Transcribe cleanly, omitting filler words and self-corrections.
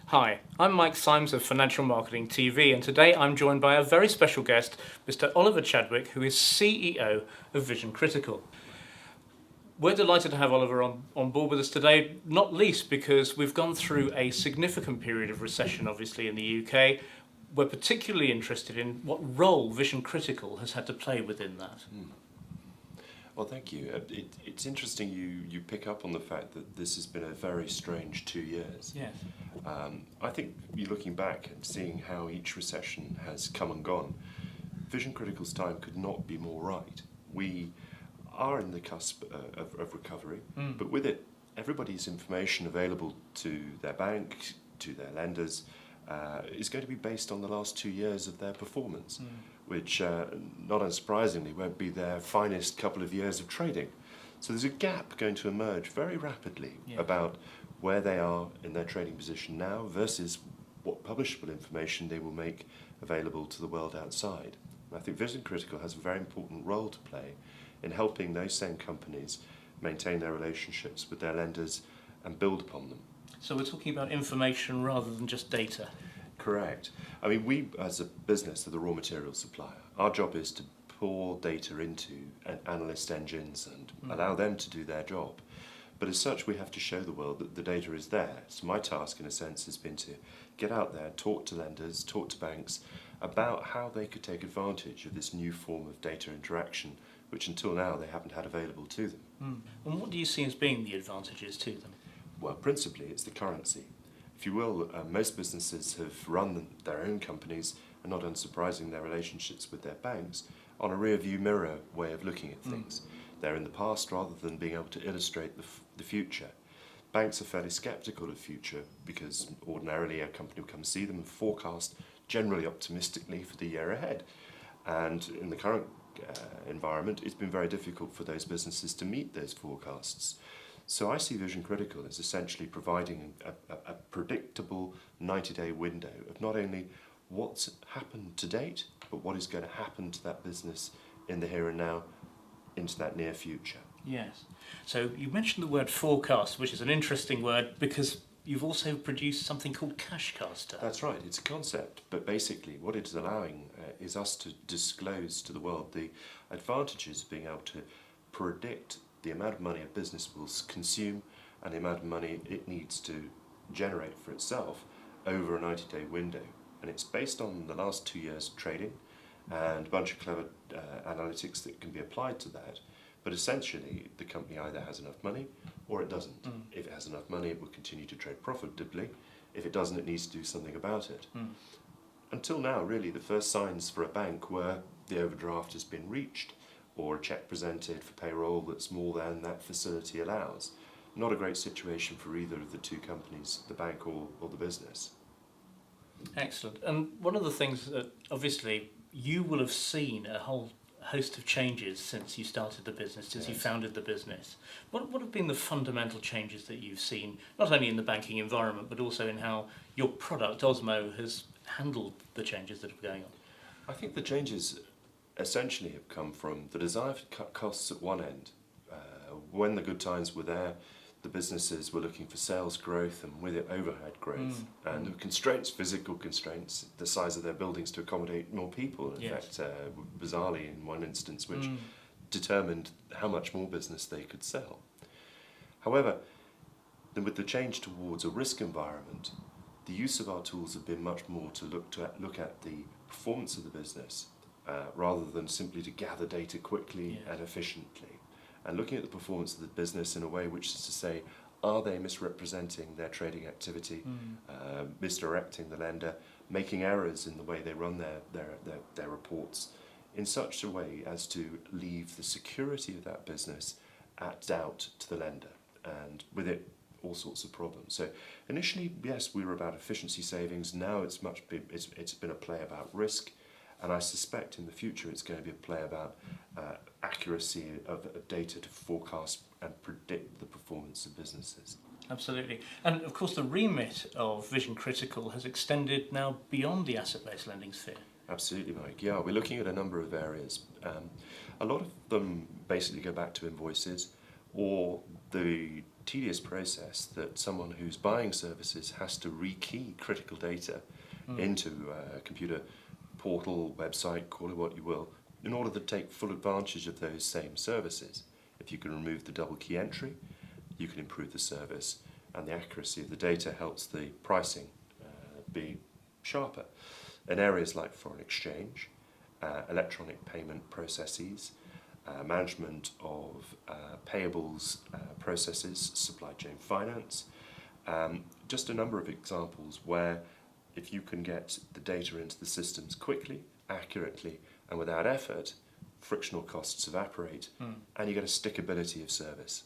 Hi, I'm Mike Symes of Financial Marketing TV, and today I'm joined by a very special guest, Mr. Oliver Chadwick, who is CEO of Vision Critical. We're delighted to have Oliver on board with us today, not least because we've gone through a significant period of recession, obviously, in the UK. We're particularly interested in what role Vision Critical has had to play within that. Well, thank you. It's interesting you pick up on the fact that this has been a very strange 2 years. Yes. I think you're looking back and seeing how each recession has come and gone. Vision Critical's time could not be more right. We are in the cusp of recovery, but with it, everybody's information available to their bank, to their lenders, is going to be based on the last 2 years of their performance, which, not unsurprisingly, won't be their finest couple of years of trading. So there's a gap going to emerge very rapidly about where they are in their trading position now versus what publishable information they will make available to the world outside. And I think Vision Critical has a very important role to play in helping those same companies maintain their relationships with their lenders and build upon them. So we're talking about information rather than just data. Correct. I mean, we as a business are the raw material supplier. Our job is to pour data into analyst engines and allow them to do their job. But as such, we have to show the world that the data is there. So my task, in a sense, has been to get out there, talk to lenders, talk to banks about how they could take advantage of this new form of data interaction, which until now they haven't had available to them. And what do you see as being the advantages to them? Well, principally, it's the currency. If you will, most businesses have run their own companies, and not unsurprising, their relationships with their banks, on a rear-view mirror way of looking at things. They're in the past rather than being able to illustrate the future. Banks are fairly sceptical of the future because ordinarily a company will come see them and forecast generally optimistically for the year ahead. And in the current environment, it's been very difficult for those businesses to meet those forecasts. So I see Vision Critical as essentially providing a predictable 90-day window of not only what's happened to date, but what is going to happen to that business in the here and now into that near future. Yes. So you mentioned the word forecast, which is an interesting word because you've also produced something called Cashcaster. That's right, it's a concept, but basically what it is allowing is us to disclose to the world the advantages of being able to predict the amount of money a business will consume and the amount of money it needs to generate for itself over a 90-day window. And it's based on the last 2 years of trading and a bunch of clever analytics that can be applied to that. But essentially, the company either has enough money or it doesn't. If it has enough money, it will continue to trade profitably. If it doesn't, it needs to do something about it. Until now, really, the first signs for a bank were the overdraft has been reached or a cheque presented for payroll that's more than that facility allows. Not a great situation for either of the two companies, the bank or the business. Excellent. And one of the things that obviously you will have seen a whole host of changes since you started the business, since you founded the business. What have been the fundamental changes that you've seen, not only in the banking environment, but also in how your product, Osmo, has handled the changes that are going on? I think the changes essentially have come from the desire to cut costs at one end. When the good times were there, the businesses were looking for sales growth and with it overhead growth. And the constraints, physical constraints, the size of their buildings to accommodate more people, in fact, bizarrely in one instance, which determined how much more business they could sell. However, with the change towards a risk environment, the use of our tools have been much more to look at the performance of the business rather than simply to gather data quickly and efficiently. And looking at the performance of the business in a way which is to say, are they misrepresenting their trading activity, misdirecting the lender, making errors in the way they run their reports in such a way as to leave the security of that business at doubt to the lender, and with it all sorts of problems. So initially, yes, we were about efficiency savings. Now it's been a play about risk. And I suspect in the future it's going to be a play about accuracy of data to forecast and predict the performance of businesses. Absolutely. And of course the remit of Vision Critical has extended now beyond the asset-based lending sphere. Absolutely, Mike. Yeah, we're looking at a number of areas. A lot of them basically go back to invoices or the tedious process that someone who's buying services has to rekey critical data into a computer portal, website, call it what you will, in order to take full advantage of those same services. If you can remove the double key entry, you can improve the service, and the accuracy of the data helps the pricing be sharper. In areas like foreign exchange, electronic payment processes, management of payables processes, supply chain finance, just a number of examples where if you can get the data into the systems quickly, accurately, and without effort, frictional costs evaporate, and you get a stickability of service.